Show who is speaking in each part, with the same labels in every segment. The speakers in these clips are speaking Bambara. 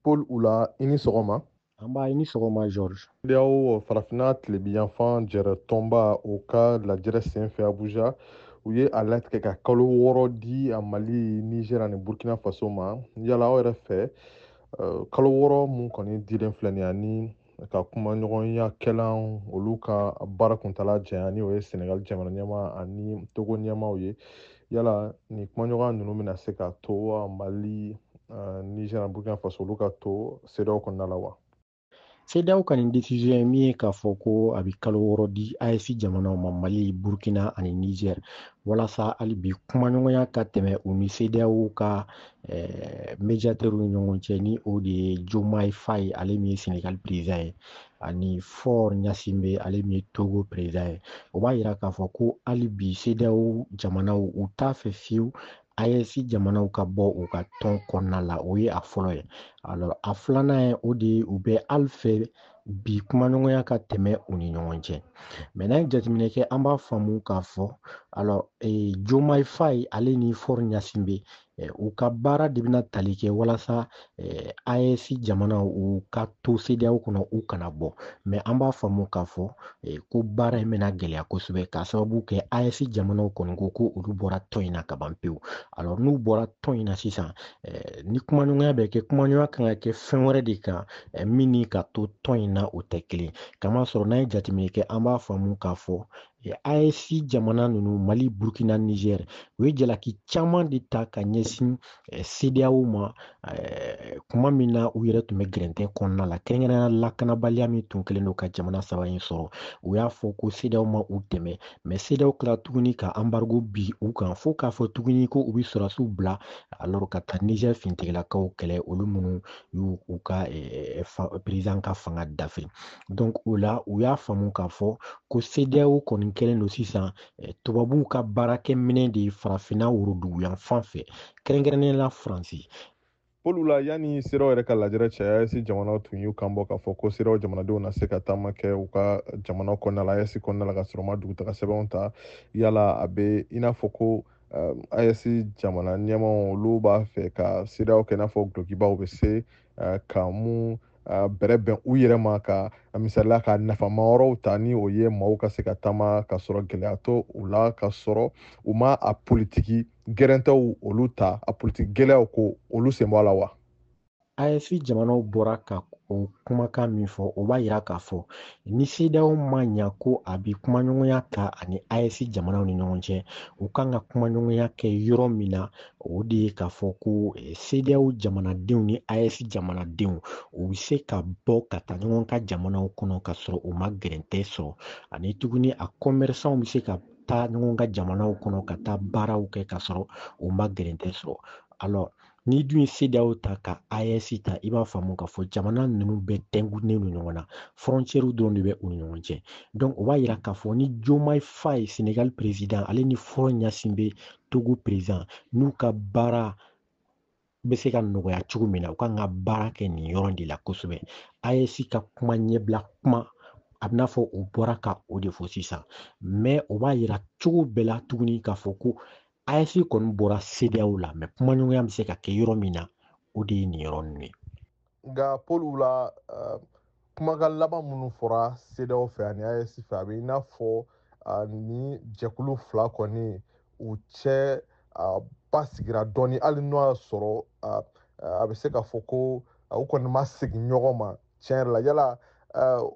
Speaker 1: Paul Oula, ini sɔgɔma.
Speaker 2: An b'a ye ni sɔgɔma George.
Speaker 1: CEDEAO farafinna tilebiyanfan jɛrɛ tɔnba o ka lajɛrɛ senfɛ Abuja u ye a latigɛ ka kalo 6 di a Mali, Niger ani Burkina Faso ma. Yala aw yɛrɛ fɛ kalo 6 mun kɔni dilen filɛ nin ani ka kumaɲɔgɔnya kɛlan olu ka baara kuntala janya ni o ye Senegal jamana ɲɛma ani Togo ɲɛmaw ye. Yala ni kumaɲɔgɔnya ninnu bɛna se ka to a Mali, Niger ani Burkina Faso olu ka to CEDEAO kɔnɔna la wa?
Speaker 2: CEDEAO ka nin décision ye min ye k'a fɔ ko a bɛ kalo 6 di AES jamanaw ma Mali, Burkina ani Niger walasa hali bi kumaɲɔgɔnya ka tɛmɛ u ni CEDEAO ka médiateur ni ɲɔgɔn cɛ ni o de ye Diomaye Faye ale min ye Senegal président ye ani Faure Gnassingbé ale min ye Togo président ye. O b'a yira k'a fɔ ko hali bi CEDEAO jamanaw u t'a fɛ fiyewu AES jamanaw ka bɔ u ka tɔn kɔnɔna la, o ye a fɔlɔ ye. Alors a filanan ye o de ye u bɛ hali fɛ bi kumaɲɔgɔnya ka tɛmɛ u ni ɲɔgɔn cɛ. Mais n'an ye jateminɛ kɛ an b'a faamu k'a fɔ alors Diomaye Faye ale ni Faure Gnassingbé u ka baara de bɛna tali kɛ walasa AES jamanaw u ka to CEDEAO kɔnɔ u kana bɔ. Mais an b'a faamu k'a fɔ ko baara in bɛna gɛlɛya kosɛbɛ k'a sababu kɛ AES jamanaw kɔni ko ko olu bɔra tɔn in na ka ban pewu. Alors n'u bɔra tɔn in na sisan ni kumaɲɔgɔnya bɛ kɛ kumaɲɔgɔnya kan ka kɛ fɛn wɛrɛ de kan min ni ka to tɔn in na o tɛ kelen. Kamasɔrɔ n'an ye jateminɛ kɛ an b'a faamu k'a fɔ AES jamana ninnu Mali, Burkina, Niger u ye jalaki caman de ta ka ɲɛsin CEDEAO ma kuma min na u yɛrɛ tun bɛ gɛrɛntɛ kɔnɔna la kɛrɛnkɛrɛnnenya lakanabaliya min tun kɛlen don ka jamana saba in sɔrɔ u y'a fɔ ko CEDEAO ma u dɛmɛ mais CEDEAO tila tuguni ka embargo bi u kan fo k'a fɔ tuguni ko u bɛ sɔrɔsiw bila alors ka taa Niger fintigilakaw kɛlɛ olu minnu y'u ka président ka fanga dafe. Donc o la u y'a faamu k'a fɔ ko CEDEAO kɔni kɛlen don sisan tubabuw ka baarakɛminɛ de ye farafinna woroduguyan fan fɛ kɛrɛnkɛrɛnnenya la Faransi.
Speaker 1: Paul la yanni CEDEAO yɛrɛ ka lajɛrɛ cɛ AES jamanaw tun y'u kan bɔ k'a fɔ ko CEDEAO jamanadenw na se ka taama kɛ u ka jamanaw kɔnɔna la AES kɔnɔna la ka sɔrɔ u ma dugutaga sɛbɛnw ta. Yala a bɛ i n'a fɔ ko AES jamana ɲɛmaw olu b'a fɛ ka CEDEAO kɛ i n'a fɔ dulokibaw bɛ se ka mun bɛrɛ bɛn u yɛrɛ ma ka misaliya ka nafama yɔrɔw ta ni o ye maaw ka se ka taama ka sɔrɔ gɛlɛya to u la ka sɔrɔ u ma a politiki gɛrɛntɛw olu ta a politiki gɛlɛyaw ko olu sen bɔ a la wa?
Speaker 2: AES jamanaw bɔra ka o kumakan min fɔ o b'a yira k'a fɔ ni CEDEAO ma ɲa ko a bɛ kumaɲɔgɔnya ta ani AES jamanaw ni ɲɔgɔn cɛ u kan ka kumaɲɔgɔnya kɛ yɔrɔ min na o de ye k'a fɔ ko CEDEAO jamanadenw ni AES jamanadenw u bɛ se ka bɔ ka taa ɲɔgɔn ka jamanaw kɔnɔ ka sɔrɔ u ma gɛrɛntɛ sɔrɔ ani tuguni a commerçants bɛ se ka taa ɲɔgɔn ka jamanaw kɔnɔ ka taa baaraw kɛ ka sɔrɔ u ma gɛrɛntɛ sɔrɔ. Alors ni dun ye CEDEAO ta ka AES ta i b'a faamu k'a fɔ jamana ninnu bɛɛ tɛnkunnen don ɲɔgɔn na frontière dɔrɔn de bɛ u ni ɲɔgɔn cɛ donc o b'a yira k'a fɔ ni Diomaye Faye Sénégal président ale ni Faure Gnassingbé Togo président n'u ka baara bɛ se ka nɔgɔya cogo min na u kan ka baara kɛ nin yɔrɔ de la kosɛbɛ AES ka kuma ɲɛbila kuma a bɛna fɔ u bɔra ka o de fɔ sisan mais o b'a yira cogo bɛɛ la tuguni k'a fɔ ko AES kɔni bɔra CEDEAO la mais kumaɲɔgɔnya bɛ se ka kɛ yɔrɔ min na o de ye nin yɔrɔ ninnu ye.
Speaker 1: Nka Paul la kumakan laban minnu fɔra CEDEAO fɛ ani AES fɛ a bɛ i n'a fɔ ni jɛkulu fila kɔni u cɛ basigira dɔɔni hali n'o y'a sɔrɔ a bɛ se ka fɔ ko u kɔni ma segin ɲɔgɔn ma tiɲɛ yɛrɛ la yala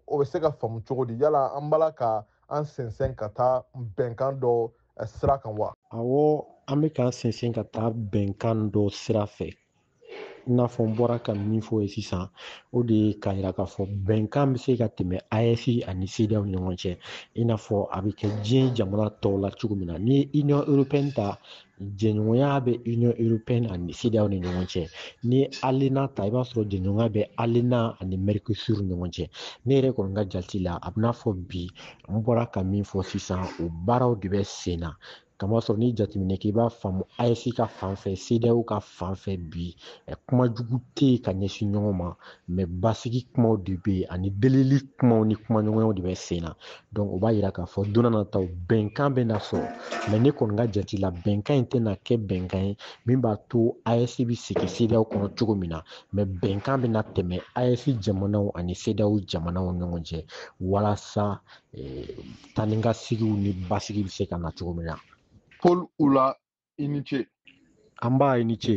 Speaker 1: o bɛ se ka faamu cogo di yala an b'a la ka an sɛnsɛn ka taa bɛnkan dɔ sira kan wa?
Speaker 2: Awɔ an bɛ k'an sɛnsɛn ka taa bɛnkan dɔ sira fɛ i n'a fɔ n bɔra ka min fɔ ye sisan o de ye k'a yira k'a fɔ bɛnkan bɛ se ka tɛmɛ AES ani CEDEAO ni ɲɔgɔn cɛ i n'a fɔ a bɛ kɛ diɲɛ jamana tɔw la cogo min na n'i ye Union européenne ta jɛɲɔgɔnya bɛ Union européenne ani CEDEAO ni ɲɔgɔn cɛ n'i ye ALENA ta i b'a sɔrɔ jɛɲɔgɔnya bɛ ALENA ani MERCOSUR ni ɲɔgɔn cɛ ne yɛrɛ kɔni ka jate la a bɛ n'a fɔ bi n bɔra ka min fɔ sisan o baaraw de bɛ sen na kamasɔrɔ ni jateminɛ k'i b'a faamu AES ka fanfɛ CEDEAO ka fanfɛ bi kuma jugu tɛ ka ɲɛsin ɲɔgɔn ma mais basigi kumaw de bɛ yen ani delili kumaw ni kuma ɲɔgɔnyaw de bɛ sen na donc o b'a jira k'a fɔ don n'a nataw bɛnkan bɛ na sɔrɔ mais ne kɔni ka jate la bɛnkan in tɛna kɛ bɛnkan ye min b'a to AES bɛ segin CEDEAO kɔnɔ cogo min na mais bɛnkan bɛ na tɛmɛ AES jamanaw ani CEDEAO jamanaw ɲɔgɔn cɛ walasa taa ni ka segiw ni basigi bɛ se ka na cogo min na.
Speaker 1: Paul Oula i ni ce.
Speaker 2: An b'a i ni ce.